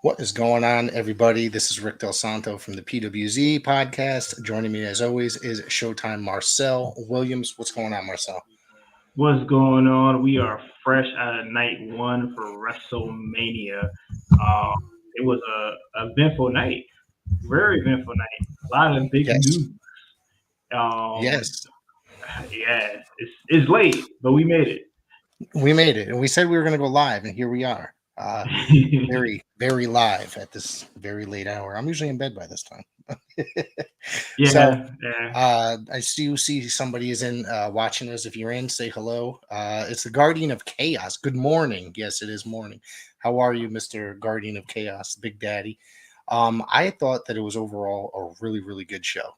What is going on, everybody? This is Rick Del Santo from the PWZ podcast. Joining me, as always, is Showtime Marcel Williams. What's going on, Marcel? What's going on? We are fresh out of night one for Wrestlemania. Um, it was a eventful night, very eventful night. A lot of big Yes, news. Um, yes, yeah, it's late, but we made we made it, and we said we were going to go live, and here we are. it. Very, very live at this very late hour. I'm usually in bed by this time. So, Yeah, yeah. I see somebody is in watching us. If you're in, say hello. It's the Guardian of Chaos. Good morning. Yes, it is morning. How are you, Mr. Guardian of Chaos, Big Daddy? I thought that it was overall a really, really good show.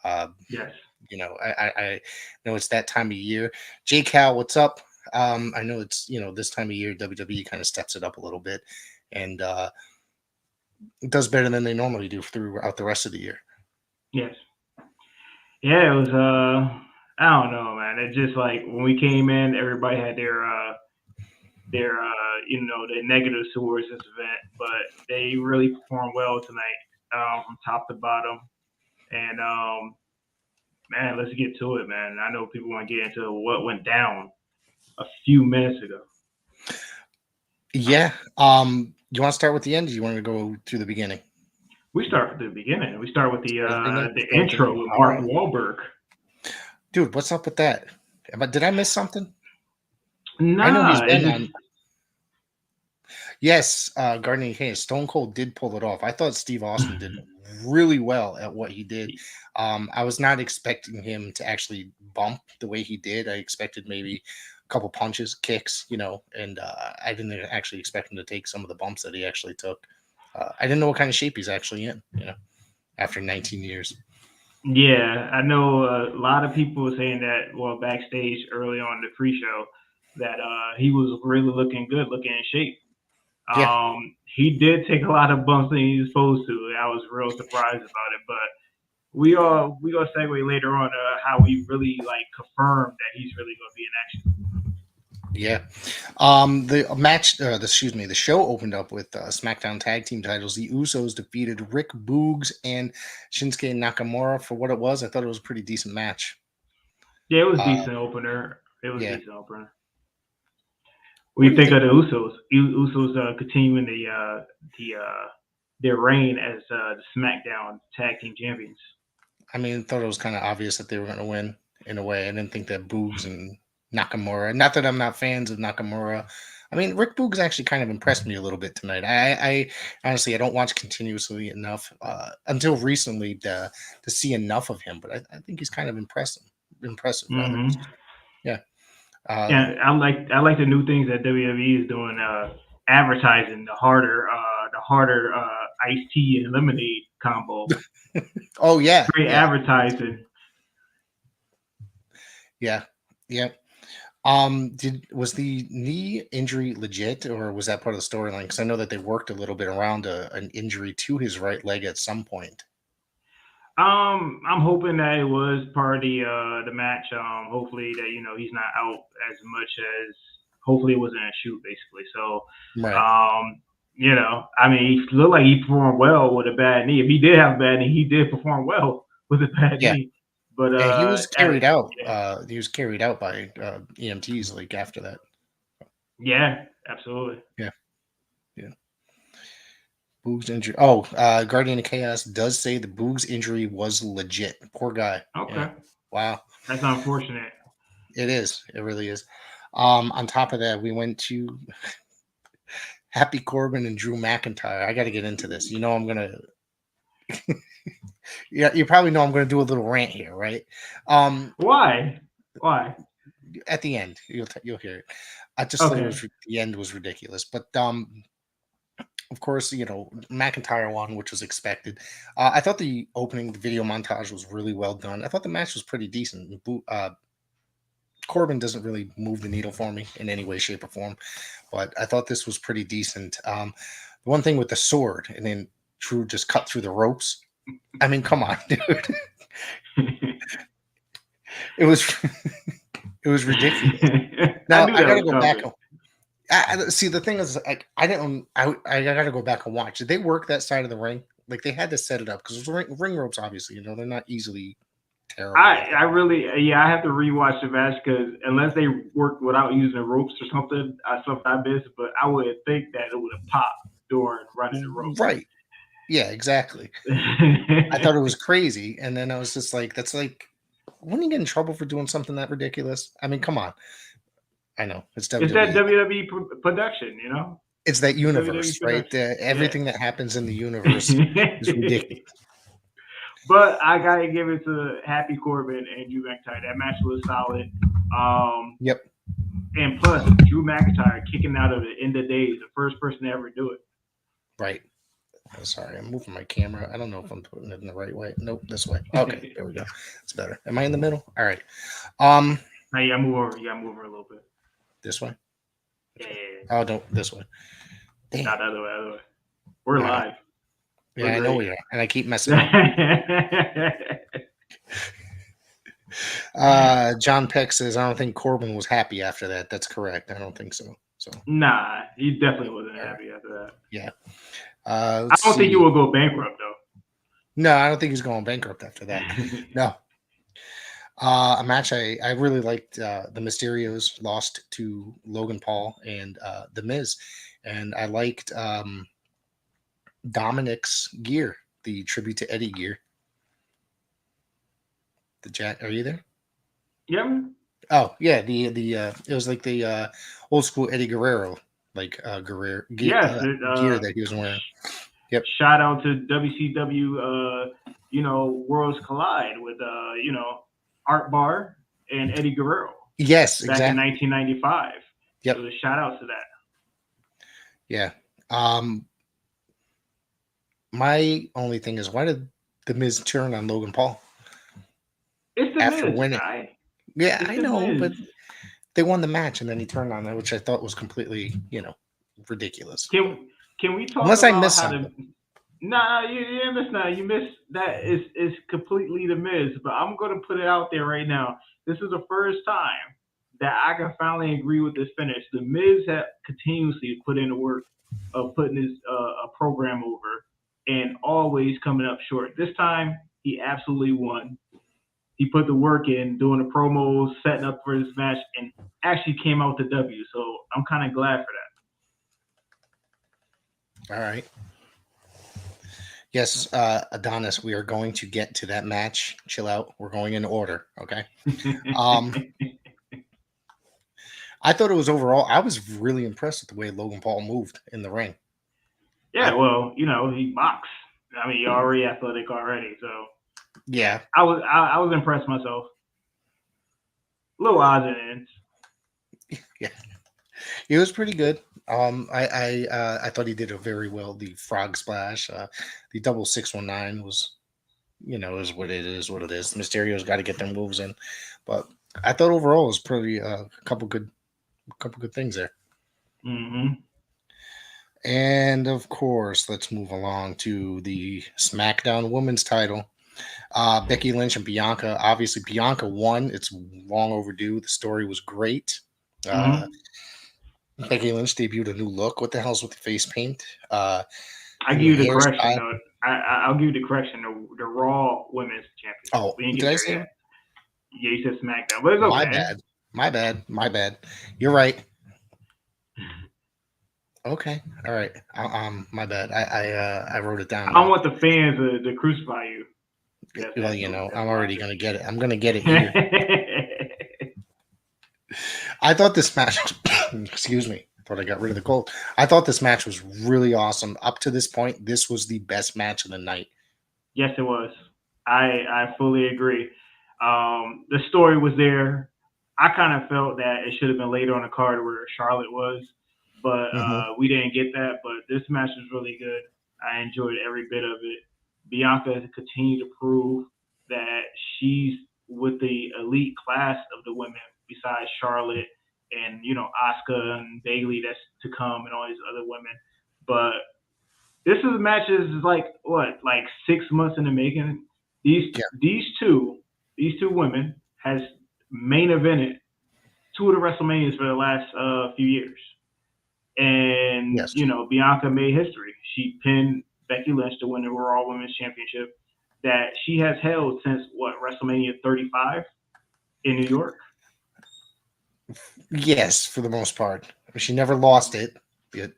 Uh, Yes. I know it's that time of year. J Cal, what's up? I know it's this time of year WWE kind of steps it up a little bit and it does better than they normally do throughout the rest of the year. Yes. Yeah, it was I don't know, man. It just like when we came in, everybody had their the negatives towards this event, but they really performed well tonight, from top to bottom. And man, let's get to it, man. I know people want to get into what went down a few minutes ago. Yeah. You want to start with the end? Or you want to go through the beginning? We start at the beginning. We start with the Start with the beginning. the Start with the intro beginning. with All Mark right, Wahlberg. dude. What's up with that? Did I miss something? I know he's Nah, been on. Yes, Guardian of Chaos. Stone Cold did pull it off. I thought Steve Austin did really well at what he did. I was not expecting him to actually bump the way he did. I expected maybe a couple punches, kicks, and I didn't actually expect him to take some of the bumps that he actually took. I didn't know what kind of shape he's actually in, after 19 years. yeah, I know a lot of people were saying that, well, backstage early on in the pre-show, that he was really looking good, looking in shape. Yeah, He did take a lot of bumps than he was supposed to. I was real surprised about it, but we gonna segue later on how we really like confirmed that he's really gonna be in action. yeah. The match, the show opened up with SmackDown Tag Team titles. The Usos defeated Rick Boogs and Shinsuke Nakamura for what it was. I thought it was a pretty decent match. Yeah, it was Uh, decent opener. It was yeah. decent opener. What What do do you you think think? of the Usos? Usos continuing their reign as the SmackDown Tag Team Champions. I mean, I thought it was kind of obvious that they were going to win in a way. I didn't think that Boogs and Nakamura. Not that I'm not fans of Nakamura. I mean, Rick Boogs actually kind of impressed me a little bit tonight. I honestly I don't watch continuously enough until recently to see enough of him, but I think he's kind of impressive. Impressive rather. Hmm. Yeah. Uh, Yeah, I like the new things that WWE is doing. Advertising the harder iced tea and lemonade combo. oh yeah, Great yeah, advertising. yeah, yeah. Did was the knee injury legit, or was that part of the storyline? Because I know that they worked a little bit around an injury to his right leg at some point. I'm hoping that it was part of the match. Hopefully that he's not out as much as. Hopefully it wasn't a shoot basically. So, Right. um, I mean, he looked like he performed well with a bad knee. If he did have a bad knee, he did perform well with a bad Yeah. knee. But Yeah. He was carried out. yeah, He was carried out by EMTs like after that. yeah, absolutely. Yeah. Yeah. Boog's injury. Oh, Guardian of Chaos does say the Boog's injury was legit. Poor guy. Yeah. Okay, Wow. that's unfortunate. It is. It really is. On top of that, we went to Happy Corbin and Drew McIntyre. I got to get into this. I'm gonna. Yeah, you probably know I'm gonna do a little rant here, right? Um, Why? Why? at the end, you'll hear it. I just thought Okay. the end was ridiculous, but of course, McIntyre won, which was expected. I thought the opening the video montage was really well done. I thought the match was pretty decent. Corbin doesn't really move the needle for me in any way, shape, or form, but I thought this was pretty decent. The one thing with the sword, and then Drew just cut through the ropes. I mean, come on, dude. It was it was ridiculous. I Now knew I that got to was go back. coming. See, the thing is, like, I didn't. I got to go back and watch. Did they work that side of the ring? Like they had to set it up because ring ropes, obviously, they're not easily terrible with it. I really, yeah, I have to rewatch the match because unless they worked without using ropes or something, something I missed. But I would think that it would have popped during running the ropes. Right. Yeah, exactly. I thought it was crazy, and then I was just like, "That's like, wouldn't you get in trouble for doing something that ridiculous?" I mean, come on. I know it's It's that WWE. WWE production, It's that It's WWE universe, right? production. Yeah. Everything that happens in the universe is ridiculous. But I gotta give it to Happy Corbin and Drew McIntyre. That match was solid. Um, Yep. and plus Drew McIntyre kicking out of the end of days, the first person to ever do it. Right. Oh, sorry, I'm moving my camera. I don't know if I'm putting it in the right way. Nope, this way. Okay, there we go. It's better. Am I in the middle? All right. Now you gotta move over. You gotta move over a little bit. This way. Yeah. Oh, no, this way. Damn. Not the other way. Other way. We're live. Yeah, I know we are, and I keep messing up. John Peck says, "I don't think Corbin was happy after that." That's correct. I don't think so. So nah, he definitely wasn't happy after that. Yeah. I don't think he will go bankrupt though. No, I don't think he's going bankrupt after that. No. A match I really liked. The Mysterios lost to Logan Paul and The Miz, and I liked Dominic's gear, the tribute to Eddie gear. The Jack, are you there? Yeah. Oh yeah, the it was like the old school Eddie Guerrero, like Guerrero gear that he was wearing. Yep. Shout out to WCW, Worlds Collide with Art Barr and Eddie Guerrero. Yes, back exactly. in 1995. Yep. So shout out to that. Yeah. My only thing is, why did the Miz turn on Logan Paul? It's the After Miz, winning? guy. Yeah, It's I the know, Miz. but they won the match, and then he turned on that, which I thought was completely, ridiculous. Can we talk Unless about I missed how something. Nah, you missed that. You missed that. Is completely the Miz. But I'm gonna put it out there right now. This is the first time that I can finally agree with this finish. The Miz had continuously put in the work of putting his a program over and always coming up short. This time he absolutely won. He put the work in, doing the promos, setting up for this match, and actually came out with the W. So I'm kind of glad for that. All right. Yes, Adonis, we are going to get to that match. Chill out. We're going in order, okay? I thought it was overall, I was really impressed with the way Logan Paul moved in the ring. Yeah, well, he boxed. I mean, you're already athletic already, so yeah. I was impressed myself. Little odds and ends. Yeah, it was pretty good. I thought he did it very well. The frog splash, the double 619 was, is what it is. What it is. The Mysterio's got to get their moves in, but I thought overall it was pretty a couple good things there. Mm-hmm. And of course, let's move along to the SmackDown Women's Title. Becky Lynch and Bianca. Obviously, Bianca won. It's long overdue. The story was great. Becky Lynch debuted a new look. What the hell's with the face paint? I give you the correction, though. I'll give you the correction. The Raw Women's Championship. Oh, did I say? Yeah, you said SmackDown, but it's okay. My bad. You're right. Okay, all right. My bad. I wrote it down. I don't want the fans to crucify you. Well, I'm already gonna get it. I'm gonna get it here. I thought this match. Excuse me. I thought I got rid of the cold. I thought this match was really awesome. Up to this point, this was the best match of the night. Yes, it was. I fully agree. The story was there. I kind of felt that it should have been later on the card where Charlotte was, but we didn't get that. But this match was really good. I enjoyed every bit of it. Bianca continued to prove that she's with the elite class of the women besides Charlotte and, Asuka and Bayley that's to come and all these other women. But this is matches like 6 months in the making. These two women has main evented 2 of the WrestleManias for the last few years. And Yes. Bianca made history. She pinned Becky Lynch to win the Raw Women's Championship that she has held since WrestleMania 35 in New York. Yes, for the most part. She never lost it.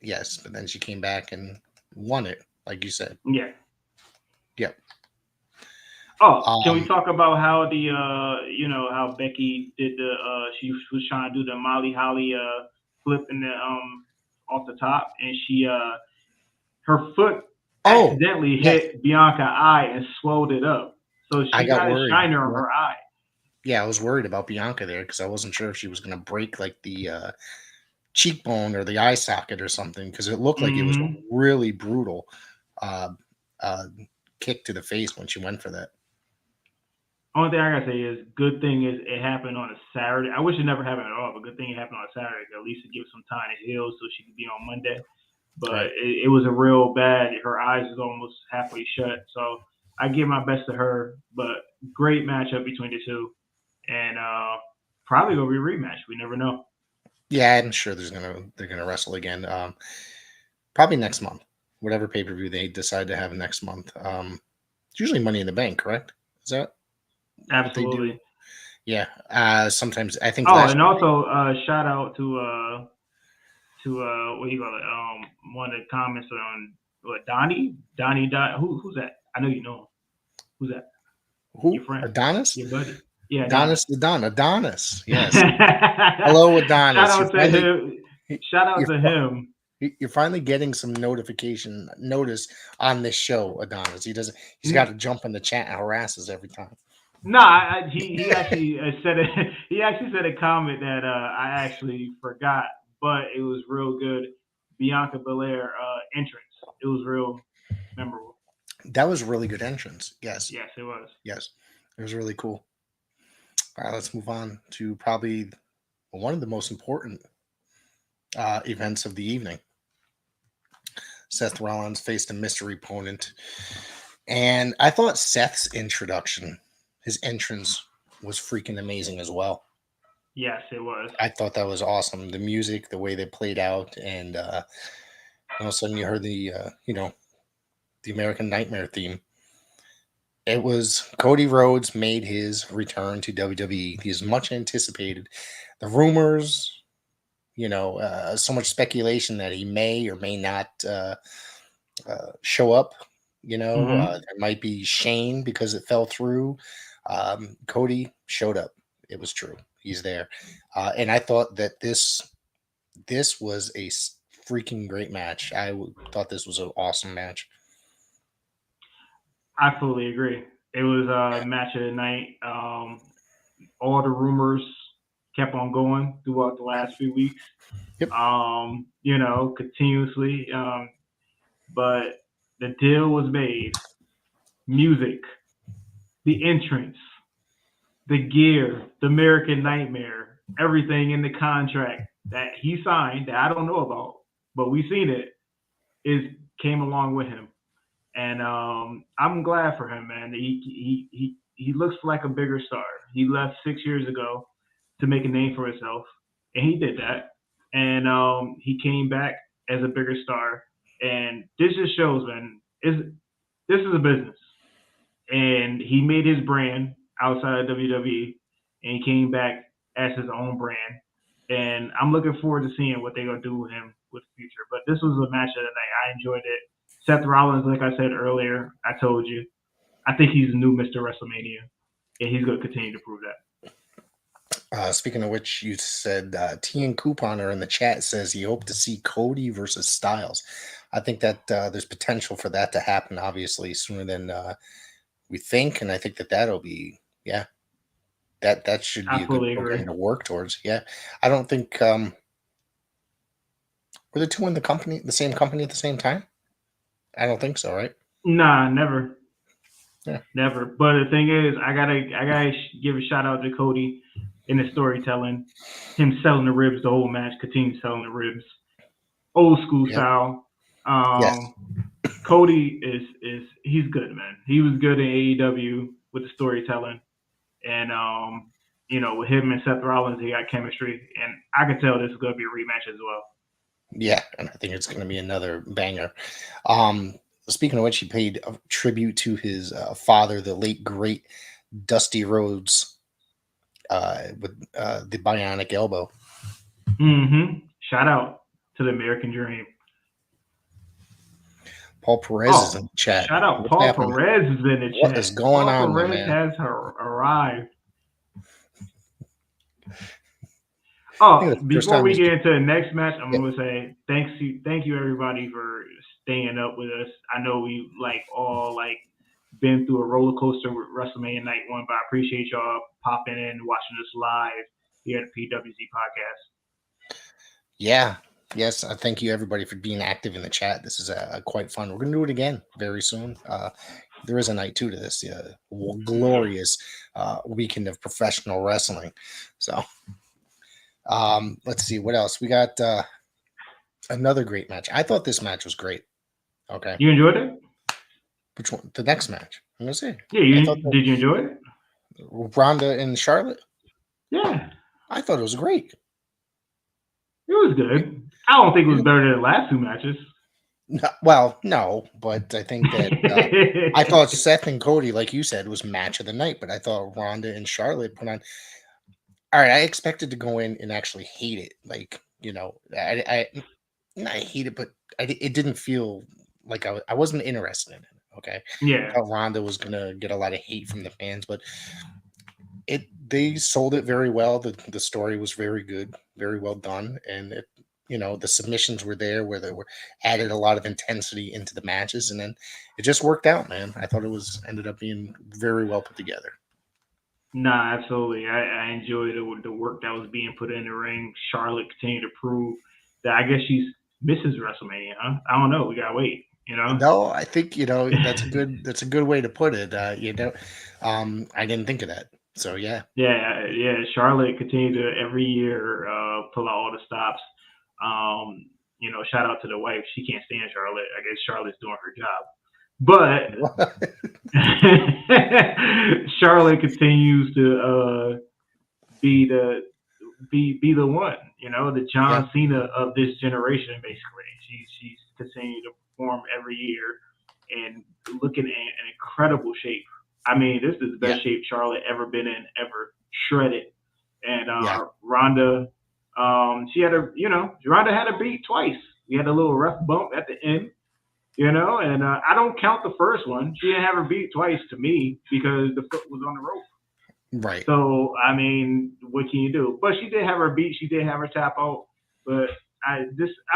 Yes, but then she came back and won it, like you said. Yeah. Yep. Oh, can we Um, talk about how the how Becky did the she was trying to do the Molly Holly flip in the off the top, and she her foot oh, accidentally yes. hit Bianca's eye and swelled it up. So I she got got a worried. shiner on Yeah. her eye. Yeah, I was worried about Bianca there because I wasn't sure if she was going to break like the cheekbone or the eye socket or something because it looked like it was a Mm-hmm. really brutal uh, uh, kick to the face when she went for that. Only thing I gotta say is, good thing is it happened on a Saturday. I wish it never happened at all, but good thing it happened on a Saturday. At least it gives some time to heal so she could be on Monday. But Right. it was a real bad. Her eyes is almost halfway shut. So I give my best to her. But great matchup between the two, and probably gonna be a rematch. We never know. Yeah, I'm sure they're gonna wrestle again. Probably next month, whatever pay per view they decide to have next month. It's usually Money in the Bank, correct? Is that what they do? Absolutely. Yeah. Sometimes I think Oh, last and year. also shout out to what do you call it? One of the comments on what who's that? I know you know him. Who's that? Your Who? friend, Adonis? your buddy. Yeah, Adonis. Adonis the Don. Adonis. Yes. Hello, Shout Adonis. out to him. Shout out You're to him. you're finally getting some notice on this show, Adonis. He's got to jump in the chat and harass us every time. No, he actually said it. He actually said a comment that I actually forgot, but it was real good. Bianca Belair entrance. It was real memorable. That was a really good entrance. Yes. Yes, it was. Yes. It was really cool. All right, let's move on to probably one of the most important events of the evening. Seth Rollins faced a mystery opponent. And I thought Seth's introduction, his entrance, was freaking amazing as well. Yes, it was. I thought that was awesome. The music, the way they played out, and all of a sudden you heard the American Nightmare theme. It was Cody Rhodes made his return to WWE. He is much anticipated. The rumors, so much speculation that he may or may not show up. Mm-hmm. There might be Shane because it fell through. Cody showed up. It was true. He's there, and I thought that this was a freaking great match. Thought this was an awesome match. I fully agree. It was a match of the night. All the rumors kept on going throughout the last few weeks. Yep. Continuously. But the deal was made. Music, the entrance, the gear, the American Nightmare, everything in the contract that he signed that I don't know about, but we seen it is came along with him, and I'm glad for him, man. He looks like a bigger star. He left 6 years ago to make a name for himself, and he did that, and he came back as a bigger star, and this just shows, man, this is a business, and he made his brand outside of WWE, and he came back as his own brand. And I'm looking forward to seeing what they're gonna do with him with the future. But this was a match of the night. I enjoyed it. Seth Rollins, like I said earlier, I told you, I think he's the new Mr. WrestleMania, and he's gonna continue to prove that. Speaking of which, you said T and Couponer in the chat says he hoped to see Cody versus Styles. I think that there's potential for that to happen, obviously, sooner than we think, and I think that'll be that should be I a good fully agree. program to work towards. Yeah, I don't think were the two in the same company at the same time. I don't think so, right? Nah, never, Yeah, never. But the thing is, I gotta give a shout out to Cody in the storytelling. Him selling the ribs the whole match, continue selling the ribs. Old school yeah, style. yes, Cody is he's good, man. He was good in AEW with the storytelling, and with him and Seth Rollins, he got chemistry, and I could tell this is gonna be a rematch as well. Yeah, and I think it's going to be another banger. Um, Speaking of which, he paid a tribute to his father, the late great Dusty Rhodes, with the bionic elbow. Shout out to the American Dream. Paul Perez is in Oh, the chat. shout out What's Paul happening? Perez is in the What is chat. going Paul on, my Perez man? has arrived. I think Oh, that's the first before time we he's. get into the next match, I'm Yeah. gonna say thank you everybody for staying up with us. I know we like all like been through a roller coaster with WrestleMania Night One, but I appreciate y'all popping in, watching us live here at the PWZ podcast. Yeah. Yes, I thank you everybody for being active in the chat. This is quite fun. We're gonna do it again very soon. There is a night two to this. Glorious weekend of professional wrestling. So let's see what else we got. Another great match. I thought this match was great. Okay, You enjoyed it? which one? The next match. I'm gonna say. Yeah, I thought did you enjoy it? Ronda and Charlotte. Yeah, I thought it was great. it was You, good. I don't think it was you, better than the last two matches. no, well, no, but I think that I thought Seth and Cody, like you said, was match of the night. But I thought Ronda and Charlotte put on. All right, I expected to go in and actually hate it. Like I not hate it, but it didn't feel like I wasn't interested in it. Okay, I Yeah. thought Ronda was gonna get a lot of hate from the fans, but they sold it very well. The story was very good, very well done, and the submissions were there where they were added a lot of intensity into the matches, and then it just worked out, man. I thought it was ended up being very well put together. Nah, absolutely. I enjoyed the work that was being put in the ring. Charlotte continued to prove that I guess she's Mrs. WrestleMania, huh? I don't know. We gotta wait, you know? No, I think that's a good way to put it. I didn't think of that. So yeah, Yeah. Charlotte continued to every year pull out all the stops. Shout out to the wife. She can't stand Charlotte. I guess Charlotte's doing her job. But Charlotte continues to be be the one, the yeah, John Cena of this generation. Basically, she's continuing to perform every year and looking in an incredible shape. I mean, this is the yeah, best shape Charlotte ever been in, ever shredded. And yeah, Ronda, Ronda had a beat twice. We had a little rough bump at the end, and I don't count the first one. She didn't have her beat twice to me because the foot was on the rope. right. So I mean, what can you do? But she did have her beat. She did have her tap out. But I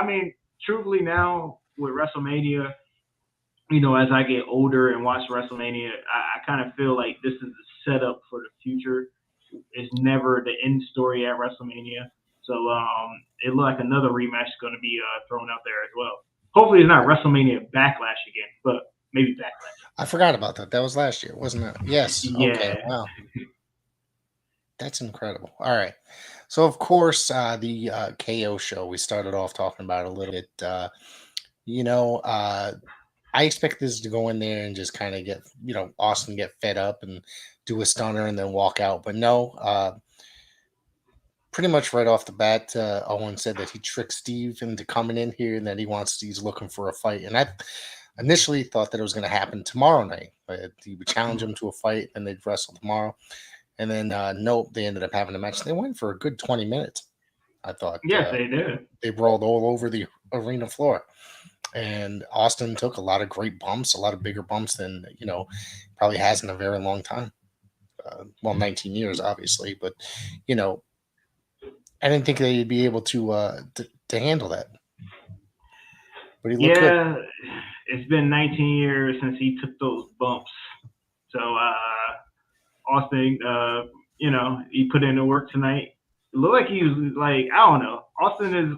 mean, truthfully now with WrestleMania, as I get older and watch WrestleMania, I kind of feel like this is the setup for the future. It's never the end story at WrestleMania. So it looked like another rematch is going to be thrown out there as well. Hopefully, it's not WrestleMania Backlash again, but maybe Backlash. I forgot about that. That was last year, wasn't it? Yes. Okay. Yeah, Wow. That's incredible. All right. So, of course, the KO show, we started off talking about it a little bit. You know, uh, I expect this to go in there and just kind of get, Austin get fed up and do a stunner and then walk out. But no, pretty much right off the bat, Owen said that he tricked Steve into coming in here and that he's looking for a fight. And I initially thought that it was going to happen tomorrow night. But he would challenge him to a fight and they'd wrestle tomorrow. And then, nope, they ended up having a match. They went for a good 20 minutes. I thought yes, they did. they rolled all over the arena floor. And Austin took a lot of great bumps, a lot of bigger bumps than, probably has in a very long time. 19 years, obviously. But, you know, I didn't think they'd be able to handle that. But he looked good. Yeah, it's been 19 years since he took those bumps. So Austin, he put in the work tonight. It looked like he was like, I don't know. Austin is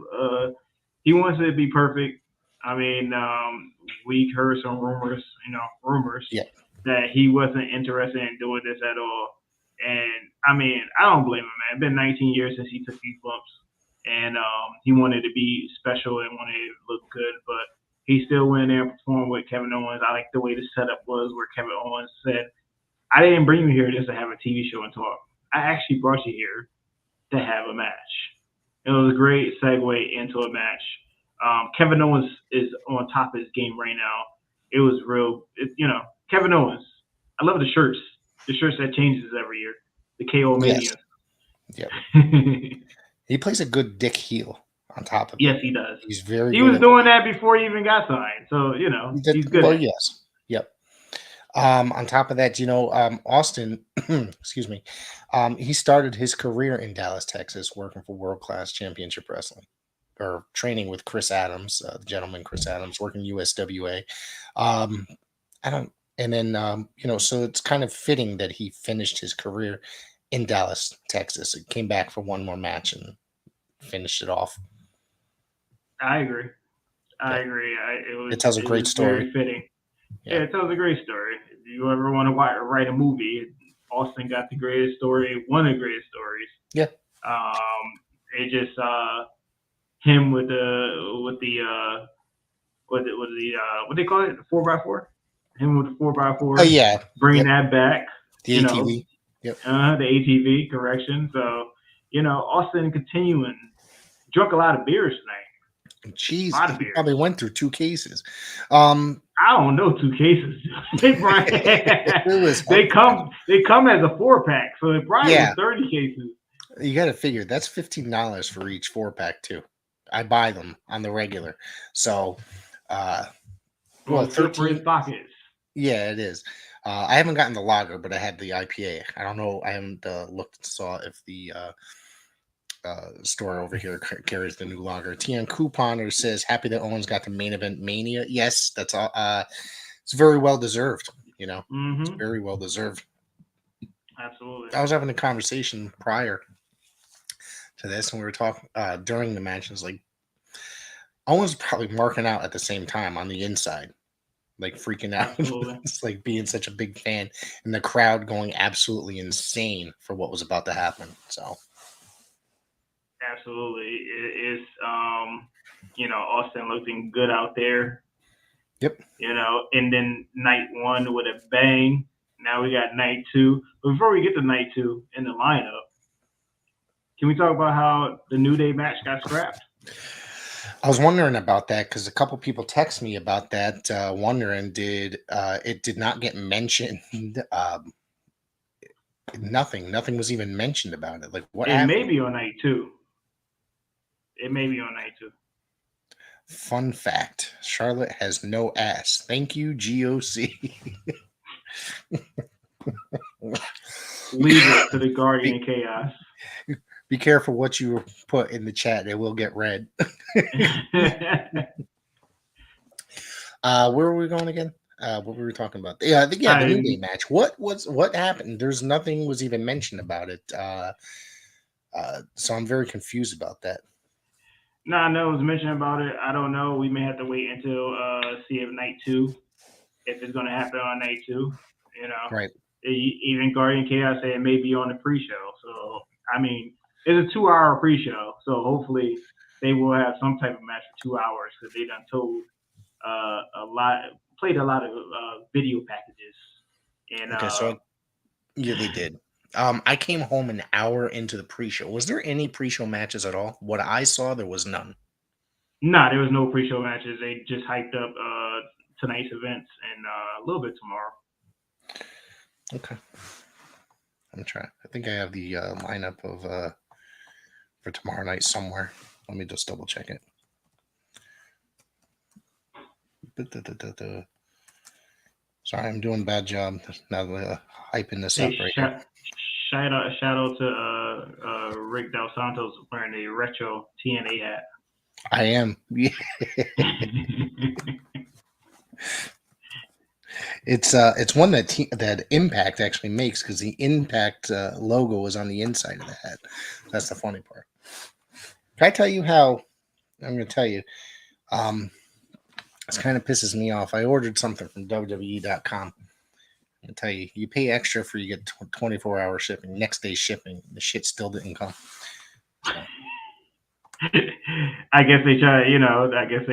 he wants it to be perfect. I mean, we heard some rumors Yeah. that he wasn't interested in doing this at all. And I mean, I don't blame him, man. It's been 19 years since he took these bumps, and he wanted to be special and wanted to look good, but he still went in there and performed with Kevin Owens. I like the way the setup was, where Kevin Owens said, "I didn't bring you here just to have a TV show and talk. I actually brought you here to have a match." It was a great segue into a match. Kevin Owens is on top of his game right now. It was real. Kevin Owens. I love the shirts. The shirts that changes every year. The KO Yes. Mania. Yep. He plays a good dick heel on top of Yes, it. he does. He's very He good was at doing that before he even got signed. So, he's good well, at it. yes. Yep. On top of that, Austin, excuse me, he started his career in Dallas, Texas, working for World Class Championship Wrestling, or training with Chris Adams, the gentleman Chris Adams, working USWA. Um, I don't, and then so it's kind of fitting that he finished his career in Dallas, Texas. He came back for one more match and finished it off. I agree. I Yeah. agree. It tells a It great was story. very fitting. Yeah. It tells a great story. If you ever want to write a movie, Austin got the greatest story, one of the greatest stories. Yeah. It just him with the what they call it, the 4x4. Him with the 4x4. Oh yeah. Bringing Yep. that back. The ATV. Yep. The ATV correction. So Austin continuing drunk a lot of beers tonight. Jeez, A lot of he beers. probably went through 2 cases. I don't know 2 cases. they come as a 4-pack, so it probably was 30 cases. You got to figure that's $15 for each 4-pack too. I buy them on the regular, so well, 13 pockets. Yeah, it is. I haven't gotten the lager, but I had the IPA. I don't know. I haven't looked and saw if the store over here carries the new lager. TN Couponer says, "Happy that Owens got the main event Mania." Yes, that's all. It's very well deserved. It's very well deserved. Absolutely. I was having a conversation prior to this, and we were talking during the match. It's like Owens probably marking out at the same time on the inside, like freaking out. It's like being such a big fan, and the crowd going absolutely insane for what was about to happen. So. Absolutely. It's Austin looking good out there. Yep. And then night 1 with a bang. Now we got night 2. But before we get to night 2 in the lineup, can we talk about how the New Day match got scrapped? I was wondering about that because a couple people text me about that, wondering it did not get mentioned. Nothing was even mentioned about it. Like what happened? It may be on night 2. Fun fact: Charlotte has no ass. Thank you, GOC. Leave it to the Guardian Chaos. Be careful what you put in the chat; it will get read. Where were we going again? What were we talking about? Yeah, I think the New Day match. What happened? There's nothing was even mentioned about it. So I'm very confused about that. No, it was mentioned about it. I don't know. We may have to wait until see if night 2, if it's going to happen on night 2. Right. Even Guardian Chaos said it may be on the pre-show. So I mean, it's a 2-hour pre-show. So hopefully they will have some type of match for 2 hours because they done told played a lot of video packages. And okay, so yeah, they did. I came home an hour into the pre-show. Was there any pre-show matches at all? What I saw, there was none. No, there was no pre-show matches. They just hyped up tonight's events and a little bit tomorrow. Okay. I'm trying. I think I have the lineup of for tomorrow night somewhere. Let me just double check it. Sorry, I'm doing a bad job. Now hyping this up right here. Shout out to Rick Del Santos wearing a retro TNA hat. I am. It's one that Impact actually makes because the Impact logo is on the inside of the hat. That's the funny part. Can I tell you how? I'm going to tell you. This kind of pisses me off. I ordered something from WWE.com. I tell you, you pay extra for you get 24-hour shipping, next day shipping. The shit still didn't come. So. I guess they try. I guess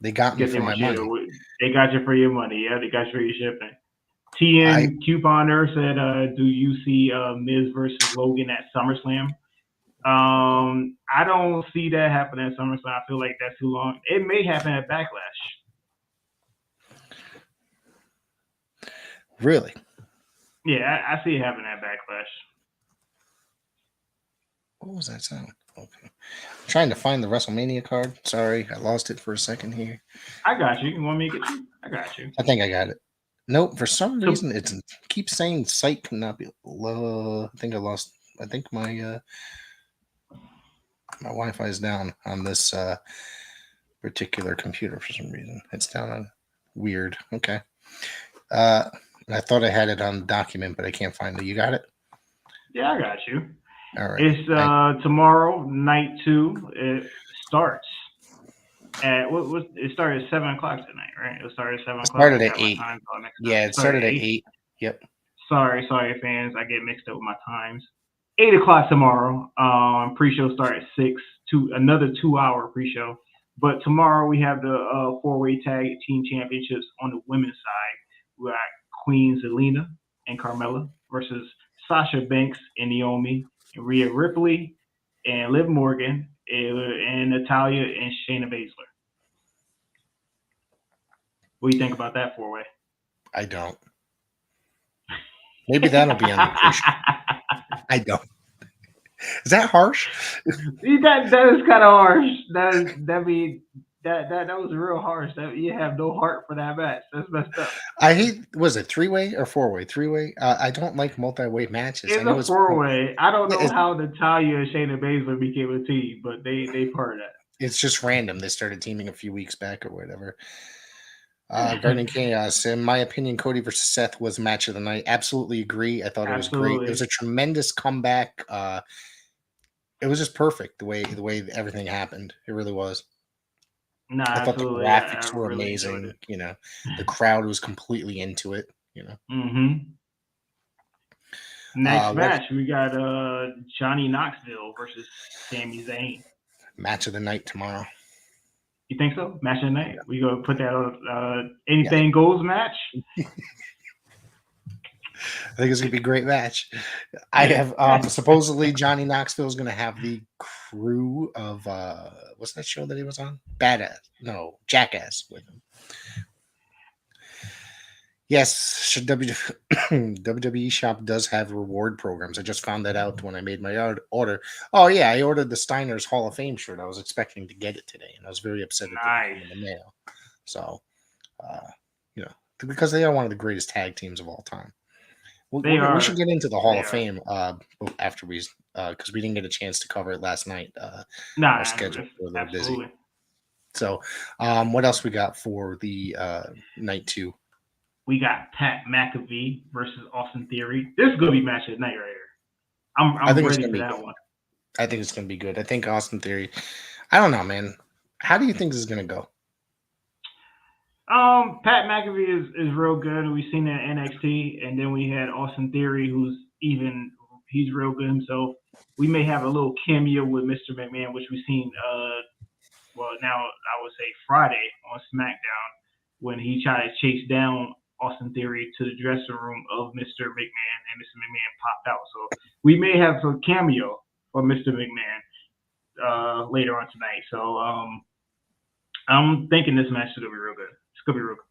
they got me for my money. They got you for your money. Yeah, they got you for your shipping. TN Couponer said, "Do you see Miz versus Logan at SummerSlam?" I don't see that happening at SummerSlam. I feel like that's too long. It may happen at Backlash. Really? Yeah, I see it happening at Backlash. What was that sound? Okay. I'm trying to find the WrestleMania card. Sorry, I lost it for a second here. I got you. You want me to get you? I got you. I think I got it. Nope, for some So, reason it keeps saying site cannot be. I think I lost. I think my Wi-Fi is down on this particular computer for some reason. It's down on weird. Okay. Uh, I thought I had it on the document, but I can't find it. You got it? yeah, I got you. All right. It's tomorrow, night 2. It starts at what it started at 7 o'clock tonight, right? It started at 7 o'clock. Started I at got my 8. times all mixed up. Yeah, It it started started at at 8. 8. Yep. Sorry, fans. I get mixed up with my times. 8 o'clock tomorrow. Pre-show start at 6. Another 2-hour pre-show. But tomorrow we have the 4-way tag team championships on the women's side. We got Queen Zelina and Carmella versus Sasha Banks and Naomi, and Rhea Ripley and Liv Morgan and Natalia and Shayna Baszler. What do you think about that 4-way? I don't. Maybe that'll be on the pre-show. I don't. Is that harsh? That is kind of harsh. That was real harsh. That you have no heart for that match. That's messed up. I hate. Was it 3-way or 4-way? 3-way. I don't like multi-way matches. I It's know a it's 4-way. I don't know it's, how Natalia and Shayna Baszler became a team, but they part of it's just random. They started teaming a few weeks back or whatever. Garden Chaos. In my opinion, Cody versus Seth was match of the night. Absolutely agree. I thought it was great. It was a Absolutely. tremendous comeback. It was just perfect the way everything happened. It really was. Nah, I thought the absolutely. I graphics were really enjoyed amazing. it. The crowd was completely into it. hmm Next What match, we got Johnny Knoxville versus Sami Zayn. match of the night tomorrow? You think so? Match of the night? Yeah, We gonna put that on yeah. anything goes match? I think it's gonna be a great match. I Yeah. have supposedly Johnny Knoxville is gonna have the crew of what's that show that he was on? Badass, no, Jackass with him. Yes, WWE Shop does have reward programs. I just found that out when I made my order. Oh yeah, I ordered the Steiner's Hall of Fame shirt. I was expecting to get it today, and I was very upset it didn't come Nice. in the mail. So, uh, because they are one of the greatest tag teams of all time. They We should are. get into the Hall They of are. Fame after we because we didn't get a chance to cover it last night. Our Nah, schedules were a little busy. absolutely. So, what else we got for the night 2? We got Pat McAfee versus Austin Theory. This is gonna be match of the night right here. I'm I I'm think it's ready gonna for be that good. one. I think it's gonna be good. I think Austin Theory. I don't know, man. How do you think this is gonna go? Pat McAfee is real good. We've seen that in NXT, and then we had Austin Theory, he's real good himself. We may have a little cameo with Mr. McMahon, which we've seen. Now I would say Friday on SmackDown when he tried to chase down Austin Theory to the dressing room of Mr. McMahon, and Mr. McMahon popped out. So we may have a cameo for Mr. McMahon later on tonight. So I'm thinking this match is gonna be real good. It's gonna be real good.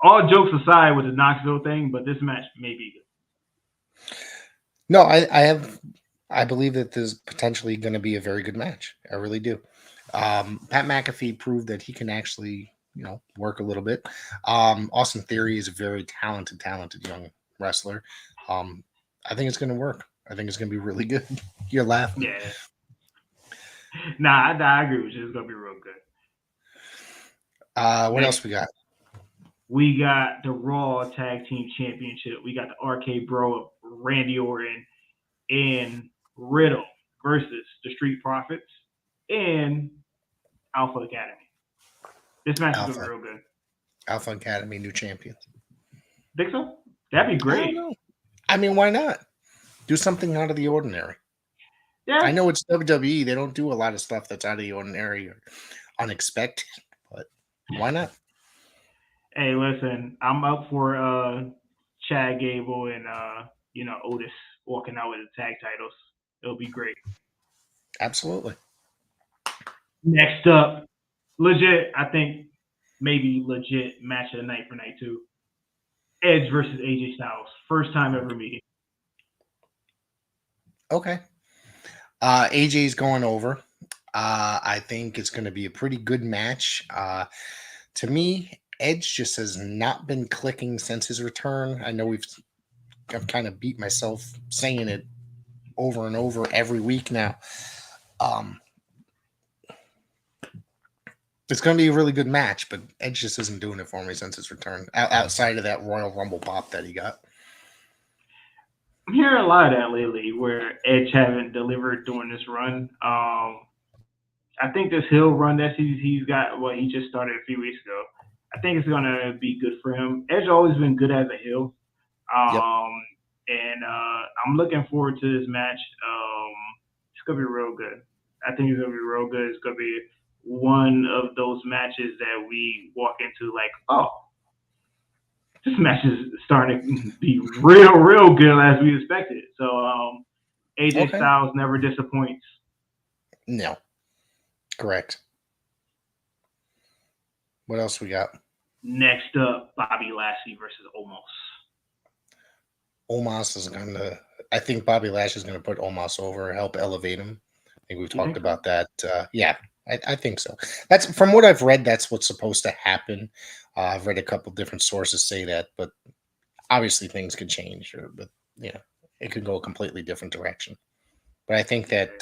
All jokes aside with the Knoxville thing, but this match may be good. No, I believe that this is potentially going to be a very good match. I really do. Pat McAfee proved that he can actually, work a little bit. Austin Theory is a very talented young wrestler. I think it's going to work. I think it's going to be really good. You're laughing. Yeah. Nah, I agree with you. It's gonna be real good. What Next, else we got? we got the Raw Tag Team Championship. We got the RK Bro, Randy Orton, and Riddle versus the Street Profits and Alpha Academy. This match is gonna be Alpha real good. Alpha Academy new champion. Think so? That'd be I don't great. know. I mean, why not? Do something out of the ordinary. I Yeah. know it's WWE. They don't do a lot of stuff that's out of the ordinary or unexpected, but why not? Hey, listen, I'm up for Chad Gable and Otis walking out with the tag titles. It'll be great. Absolutely. Next up, legit, I think maybe legit match of the night for night two. Edge versus AJ Styles. First time ever meeting. Okay. AJ's going over. I think it's going to be a pretty good match. To me, Edge just has not been clicking since his return. I know I've kind of beat myself saying it over and over every week now. Um, it's going to be a really good match, but Edge just isn't doing it for me since his return. Outside of that Royal Rumble pop that he got. I'm hearing a lot of that lately, where Edge haven't delivered during this run. I think this Hill run that he's got, well, he just started a few weeks ago. I think it's gonna be good for him. Edge always been good as a heel, Yep. and I'm looking forward to this match. It's gonna be real good. I think it's gonna be real good. It's gonna be one of those matches that we walk into like, oh, this match is starting to be real good as we expected. So AJ Okay. Styles never disappoints. No. Correct. What else we got? Next up, Bobby Lashley versus Omos. Omos is going to. I think Bobby Lashley is going to put Omos over, help elevate him. I think we've You talked think so? about that. Yeah, I think so. That's from what I've read. That's what's supposed to happen. I've read a couple different sources say that, but obviously things could change. But it could go a completely different direction. But I think that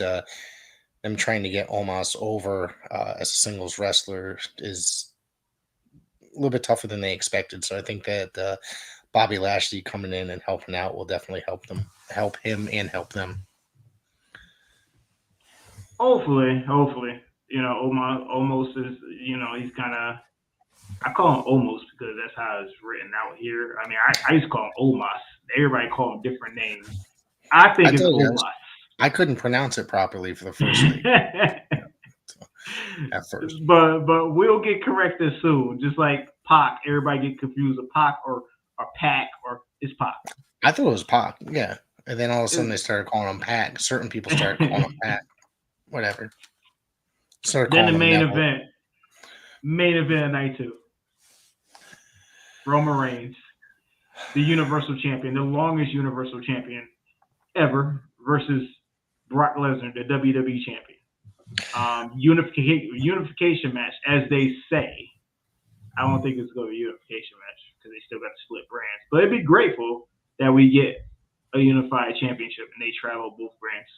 them trying to get Omos over as a singles wrestler is a little bit tougher than they expected. So I think that Bobby Lashley coming in and helping out will definitely help him, and help them. Hopefully. You know, Omos almost is. You know, he's kind of. I call him almost because that's how it's written out here. I mean, I used to call him Omos. Everybody call him different names. I I think it's told you Omos. I couldn't pronounce it properly for the first like at first. but we'll get corrected soon. Just like Pac, everybody get confused with Pac or Pac or it's Pac. I thought it was Pac, yeah, and then all of a sudden they started calling him Pac. Certain people started calling him Pac. Whatever. Started Then the calling him main Neville. event, night two. Roman Reigns, the Universal Champion, the longest Universal Champion ever, versus Brock Lesnar, the WWE Champion. Unification match, as they say. I don't think it's going to be a unification match because they still got to split brands. But it'd be grateful that we get a unified championship and they travel both brands.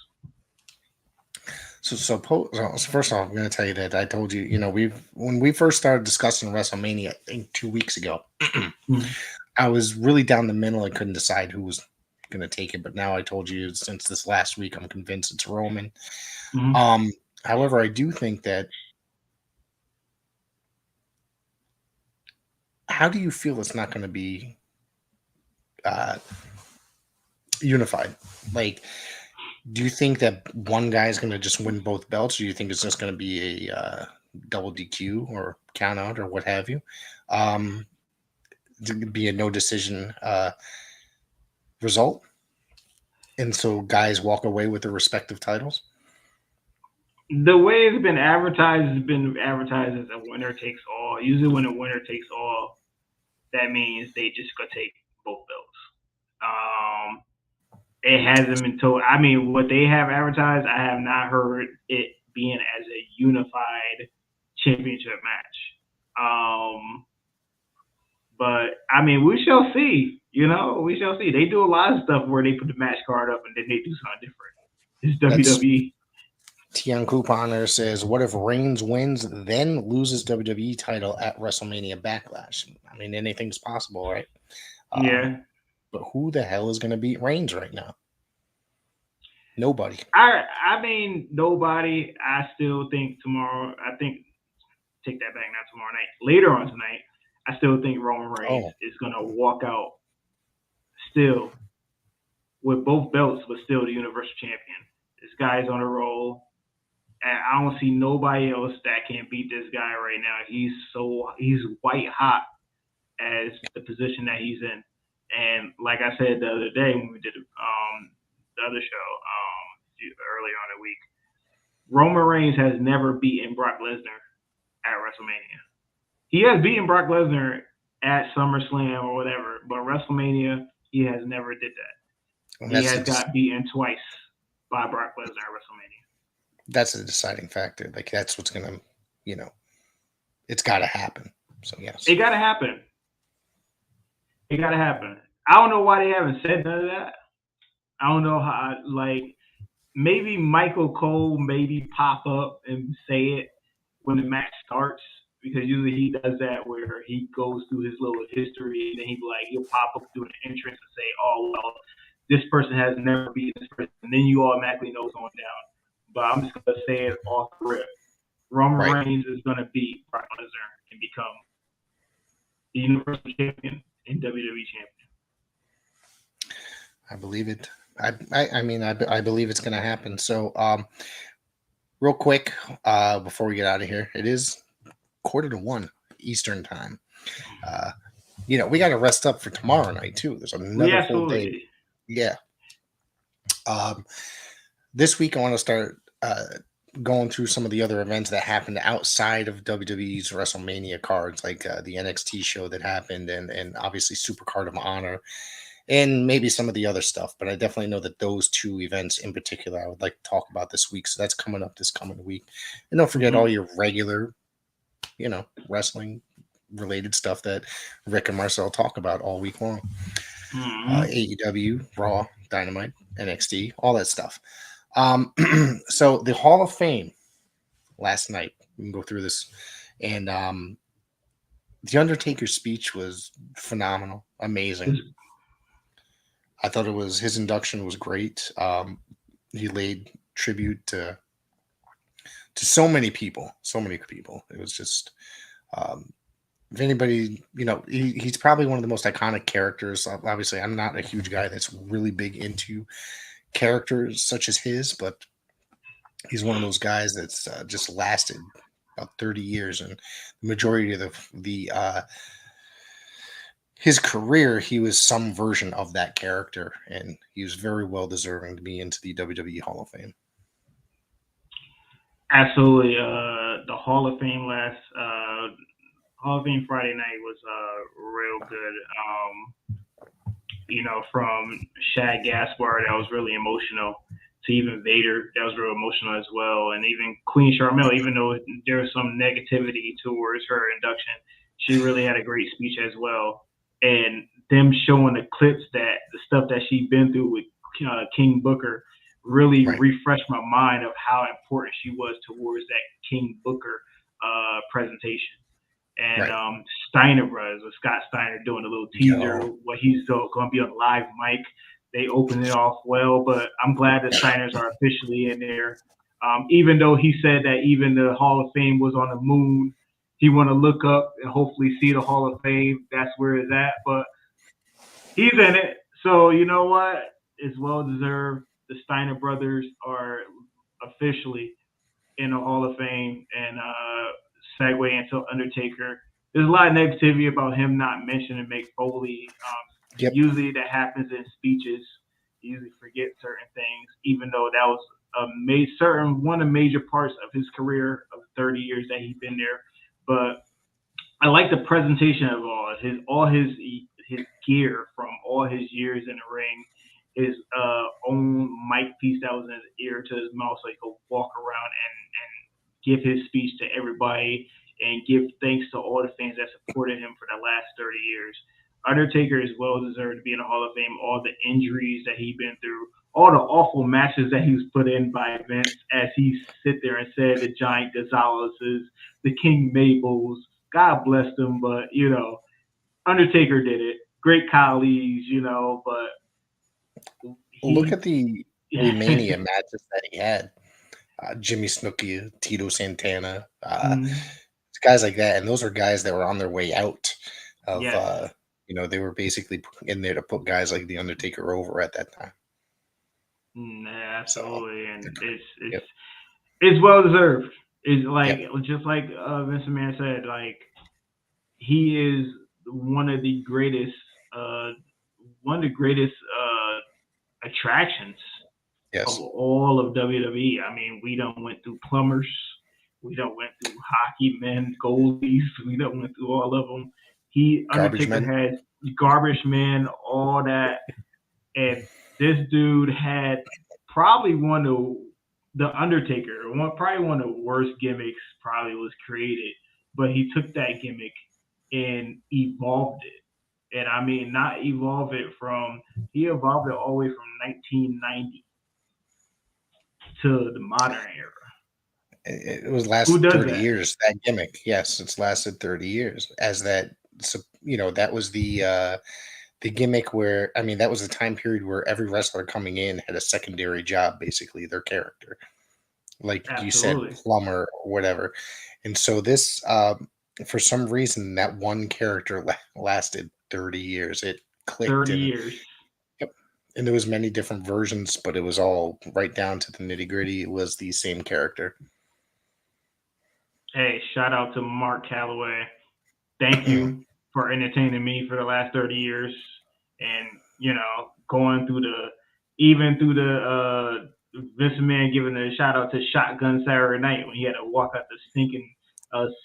So first off, I'm going to tell you that I told you, when we first started discussing WrestleMania, I think 2 weeks ago, I was really down the middle. I couldn't decide who was going to take it, but now I told you since this last week, I'm convinced it's Roman. Mm-hmm. However, I do think that. How do you feel it's not going to be unified? Like, do you think that one guy is going to just win both belts, or do you think it's just going to be a double DQ or count out or what have you? To be a no decision result, and so guys walk away with their respective titles. The way it's been advertised has been advertised as a winner takes all. Usually, when a winner takes all, that means they just gonna take both belts. It hasn't been told. I mean, what they have advertised, I have not heard it being as a unified championship match. But I mean, we shall see. You know, we shall see. They do a lot of stuff where they put the match card up and then they do something different. It's That's WWE. Tian Couponer says, "What if Reigns wins, then loses WWE title at WrestleMania Backlash?" I mean, anything's possible, right? Yeah. But who the hell is going to beat Reigns right now? Nobody. I mean, nobody. I still think tomorrow. I think take that back. Not tomorrow night. Later on tonight, I still think Roman Reigns is gonna walk out still with both belts, but still the Universal Champion. This guy's on a roll, and I don't see nobody else that can beat this guy right now. He's white hot as the position that he's in. And like I said the other day when we did the other show earlier on the week, Roman Reigns has never beaten Brock Lesnar at WrestleMania. He has beaten Brock Lesnar at SummerSlam or whatever, but WrestleMania he has never did that. And He has got beaten twice by Brock Lesnar at WrestleMania. That's a deciding factor. Like that's what's gonna, it's got to happen. So yes, it got to happen. It got to happen. I don't know why they haven't said none of that. I don't know how. Like maybe Michael Cole maybe pop up and say it when the match starts because usually he does that where he goes through his little history and then he'll pop up doing an entrance and say, "Oh well, this person has never beaten this person," and then you automatically know what's going down. But I'm just gonna say it off the rip. Roman Reigns is gonna beat Brock Lesnar and become the Universal Champion and WWE Champion. I believe it. I mean, I believe it's going to happen. So, real quick, before we get out of here, it is 12:45 Eastern time. We got to rest up for tomorrow night too. There's another full day. Yeah. This week I want to start going through some of the other events that happened outside of WWE's WrestleMania cards, like the NXT show that happened, and obviously Supercard of Honor, and maybe some of the other stuff. But I definitely know that those two events in particular I would like to talk about this week. So that's coming up this coming week. And don't forget all your regular, wrestling related stuff that Rick and Marcel talk about all week long. AEW, Raw, Dynamite, NXT, all that stuff. So the Hall of Fame last night, we can go through this, and the Undertaker's speech was phenomenal, amazing. I thought his induction was great. He laid tribute to so many people. It was just, if anybody, he's probably one of the most iconic characters. Obviously, I'm not a huge guy that's really big into characters such as his, but he's one of those guys that's just lasted about 30 years, and the majority of his career, he was some version of that character, and he was very well deserving to be into the WWE Hall of Fame. Absolutely. The Hall of Fame Hall of Fame Friday night was real good. From Shad Gaspard, that was really emotional, to even Vader, that was real emotional as well. And even Queen Charmel, even though there was some negativity towards her induction, she really had a great speech as well. And them showing the clips the stuff that she'd been through with King Booker really refreshed my mind of how important she was towards that King Booker presentation. And Steiner Brothers, with Scott Steiner doing a little teaser, what he's going to be on live mic. They opened it off well, but I'm glad the Steiners are officially in there. Even though he said that even the Hall of Fame was on the moon, he want to look up and hopefully see the Hall of Fame. That's where it's at, but he's in it. So you know what? It's well deserved. The Steiner brothers are officially in the Hall of Fame, and segue into Undertaker. There's a lot of negativity about him not mentioning Mick Foley. Usually that happens in speeches. You usually forget certain things, even though that was one of the major parts of his career of 30 years that he's been there. But I like the presentation of all his gear from all his years in the ring. His own mic piece that was in his ear to his mouth, so he could walk around and give his speech to everybody and give thanks to all the fans that supported him for the last 30 years. Undertaker is well deserved to be in the Hall of Fame. All the injuries that he's been through, all the awful matches that he was put in by Vince, as he sit there and said the Giant Gonzalez's, the King Mabels. God bless them, but Undertaker did it. Great colleagues, but look at the Mania matches that he had. Jimmy Snuka, Tito Santana, guys like that, and those are guys that were on their way out of. They were basically in there to put guys like the Undertaker over at that time. Absolutely, and it's well deserved. It's like just like Vince McMahon said, like he is one of the greatest attractions of Yes. all of WWE. I mean, we done went through plumbers, we done went through hockey men, goalies, we done went through all of them. Garbage Undertaker men. had garbage men, all that, and this dude had probably one of the Undertaker, probably one of the worst gimmicks probably was created, but he took that gimmick and evolved it. And I mean, not evolve it from he evolved it all the way from 1990 to the modern era. It was Who lasted does 30 that? years, that gimmick. Yes, it's lasted 30 years as that. So, that was the gimmick where, I mean, that was a time period where every wrestler coming in had a secondary job, basically their character, like you said, Absolutely. plumber or whatever. And so this, for some reason, that one character lasted 30 years. It clicked, 30 and years. yep, and there was many different versions, but it was all right down to the nitty gritty. It was the same character. Hey, shout out to Mark Calloway. Thank you for entertaining me for the last 30 years and, going through even through Vince Man giving a shout out to Shotgun Saturday Night when he had to walk out the stinking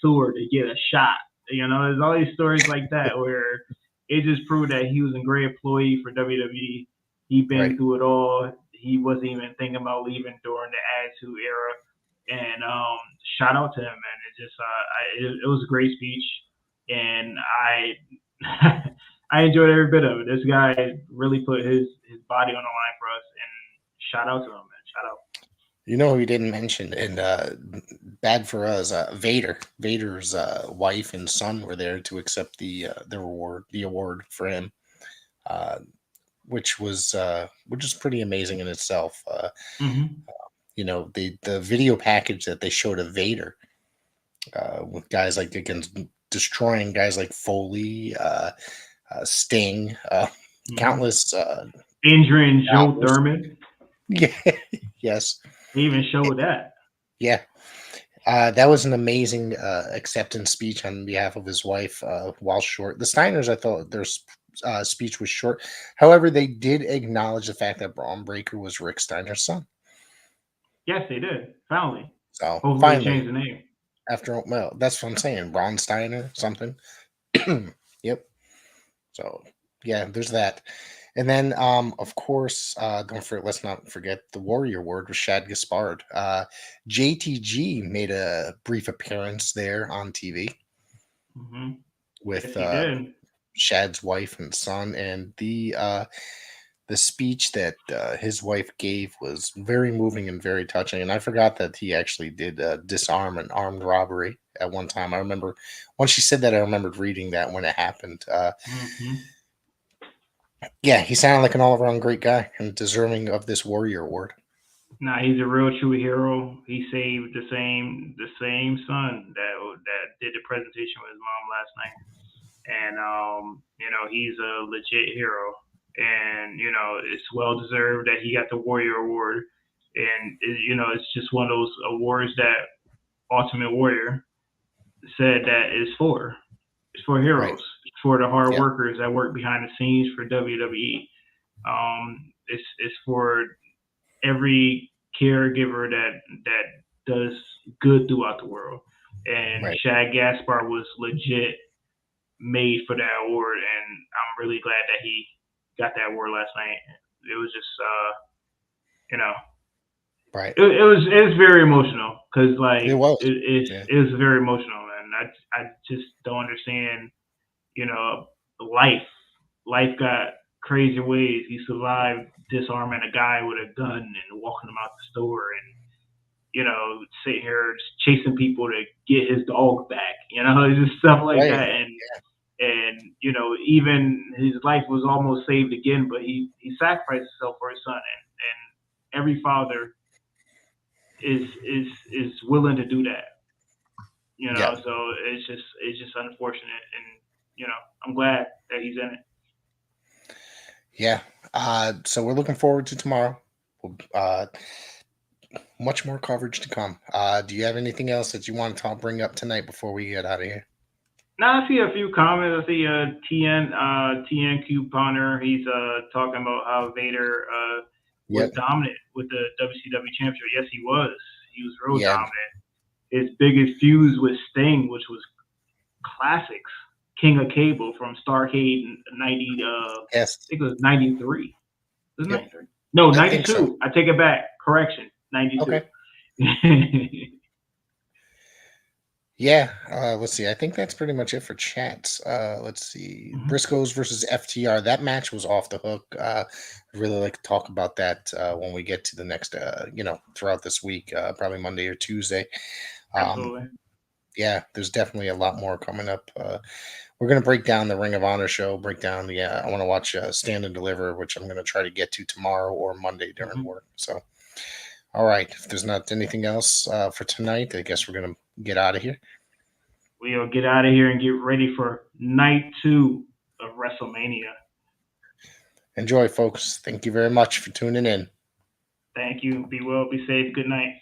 sewer to get a shot. There's all these stories like that where it just proved that he was a great employee for WWE. He been Right. through it all. He wasn't even thinking about leaving during the Attitude Era. And shout out to him, man. It just it was a great speech, and I I enjoyed every bit of it. This guy really put his body on the line for us, and shout out to him, man. Shout out. You know who we didn't mention, and bad for us, Vader. Vader's wife and son were there to accept the award for him, uh, which is pretty amazing in itself. Mm-hmm. The video package that they showed of Vader, with guys like against destroying guys like Foley, Sting, Mm-hmm. countless, Injuring Joe countless. Thurman. Yeah, yes, They even showed that. yeah. That was an amazing acceptance speech on behalf of his wife. While short, the Steiners, I thought their speech was short. However, they did acknowledge the fact that Braun Breaker was Rick Steiner's son. Yes, they did. Finally. So Hopefully they finally, changed the name. after, well, that's what I'm saying. Braun Steiner, something. Yep. So yeah, there's that. And then, of course, don't forget. Let's not forget the Warrior Word with Shad Gaspard. JTG made a brief appearance there on TV Mm-hmm. Yes, with he did. Shad's wife and son, and the speech that his wife gave was very moving and very touching. And I forgot that he actually did disarm an armed robbery at one time. I remember once she said that, I remembered reading that when it happened. Mm-hmm. Yeah, he sounded like an all around great guy and deserving of this Warrior Award. Nah, he's a real true hero. He saved the same son that did the presentation with his mom last night, and he's a legit hero, and it's well deserved that he got the Warrior Award, and it's just one of those awards that Ultimate Warrior said that is for. It's for Right. heroes. It's for the hard Yep. workers that work behind the scenes for WWE. It's for every caregiver that does good throughout the world. And Right. Shad Gaspar was legit made for that award, and I'm really glad that he got that award last night. It was just, you know, Right. it was very emotional because It like was. Yeah. it was very emotional, man. I just don't understand, you know, life. Life got crazy ways. He survived disarming a guy with a gun and walking him out the store and sitting here just chasing people to get his dog back, just stuff like Right. that. And even his life was almost saved again, but he sacrificed himself for his son, and every father is willing to do that, Yeah. So it's just unfortunate, and I'm glad that he's in it. Yeah. So we're looking forward to tomorrow. Much more coverage to come. Do you have anything else that you want to bring up tonight before we get out of here? Now I see a few comments. I see TN Couponer. He's talking about how Vader was Yep. dominant with the WCW championship. Yes, he was. He was real Yeah. dominant. His biggest fuse with Sting, which was classics. King of Cable from Starcade in 90. I Yes. think it was 93. Was it Yep. 93? No, I think so. 92. I take it back. Correction. 92. Okay. Yeah. Let's see. I think that's pretty much it for chats. Let's see. Mhm. Briscoes versus FTR. That match was off the hook. I'd really like to talk about that when we get to the next, throughout this week, probably Monday or Tuesday. Um, Absolutely. yeah, there's definitely a lot more coming up. We're going to break down the Ring of Honor show, break down I want to watch Stand and Deliver, which I'm going to try to get to tomorrow or Monday during Mhm. work. So, all right. If there's not anything else for tonight, I guess we're going to get out of here. We'll get out of here and get ready for night 2 of WrestleMania. Enjoy, folks. Thank you very much for tuning in. Thank you. Be well, be safe. Good night.